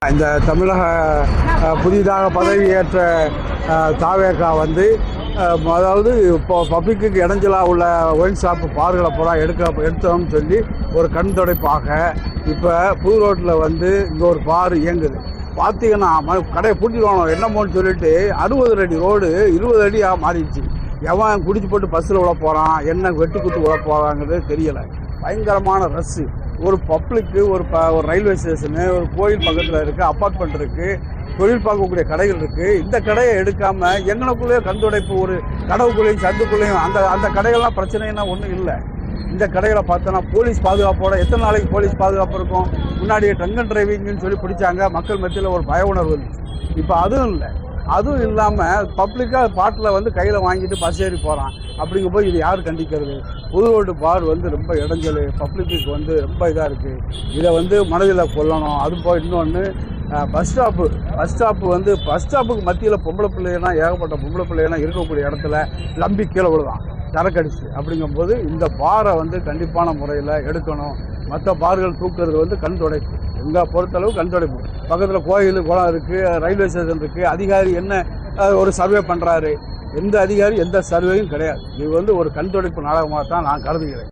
இந்த தமிழக புதிதாக பதவியேற்ற தாவேகா வந்து அதாவது இப்போ பப்ளிக்கு இடைஞ்சலாக உள்ள ஒயின் ஷாப்பு பார்களை பூரா எடுத்தோம்னு சொல்லி ஒரு கண் துடைப்பாக இப்போ புது ரோட்டில் வந்து இங்கே ஒரு பார் இயங்குது. பார்த்தீங்கன்னா கடையை பூட்டிடுவானோ என்னமோன்னு சொல்லிட்டு 60 அடி ரோடு 20 அடியாக மாறிடுச்சு. எவன் குடிச்சு போட்டு பஸ்ஸில் விட போகிறான், என்ன வெட்டு குத்து விட போகிறாங்கிறது தெரியலை. பயங்கரமான ரஷ்ஷு. ஒரு பப்ளிக்கு ஒரு ரயில்வே ஸ்டேஷனு, ஒரு கோயில் பக்கத்தில் இருக்குது, அப்பார்ட்மெண்ட் இருக்குது, தொழில் பார்க்கக்கூடிய கடைகள் இருக்குது. இந்த கடையை எடுக்காமல் எங்கனக்குள்ளேயே கண்துடைப்பு ஒரு கடவுக்குள்ளேயும் சந்துக்குள்ளேயும் அந்த கடைகள்லாம் பிரச்சனைன்னா ஒன்றும் இல்லை. இந்த கடைகளை பார்த்தோன்னா போலீஸ் பாதுகாப்போட எத்தனை நாளைக்கு போலீஸ் பாதுகாப்பு இருக்கும்? முன்னாடி ட்ரங்க் அண்ட் டிரைவிங்னு சொல்லி பிடிச்சாங்க, மக்கள் மத்தியில் ஒரு பய உணர்வு இருந்துச்சு. இப்போ அதுவும் இல்லை. அதுவும் இல்லாமல் பப்ளிக்காக பாட்டில் வந்து கையில் வாங்கிட்டு பஸ் ஏறி போகிறான். அப்படிங்கும் போது இது யார் கண்டிக்கிறது? புது ரோடு பார் வந்து ரொம்ப இடைஞ்சல், பப்ளிக்கு வந்து ரொம்ப இதாக இருக்குது. இதை வந்து மனதில் கொள்ளணும். அது போய் இன்னொன்று பஸ் ஸ்டாப்புக்கு மத்தியில் பொம்பளை பிள்ளைகள்லாம் ஏகப்பட்ட பொம்பளை பிள்ளைகள்லாம் இருக்கக்கூடிய இடத்துல லம்பி கீழே விழுதான் சரக்கடிச்சு. அப்படிங்கும்போது இந்த பாரை வந்து கண்டிப்பான முறையில் எடுக்கணும். மற்ற பார்கள் தூக்குறது வந்து கண் துடைப்பு. எங்கே பொறுத்தளவு கண் துடைப்பு. பக்கத்தில் கோயில் குளம் இருக்குது, ரயில்வே ஸ்டேஷன் இருக்குது. அதிகாரி என்ன ஒரு சர்வே பண்ணுறாரு? எந்த அதிகாரி எந்த சர்வேயும் கிடையாது. இது வந்து ஒரு கண் துடைப்பு நாடகமாக தான் நான் கருதுகிறேன்.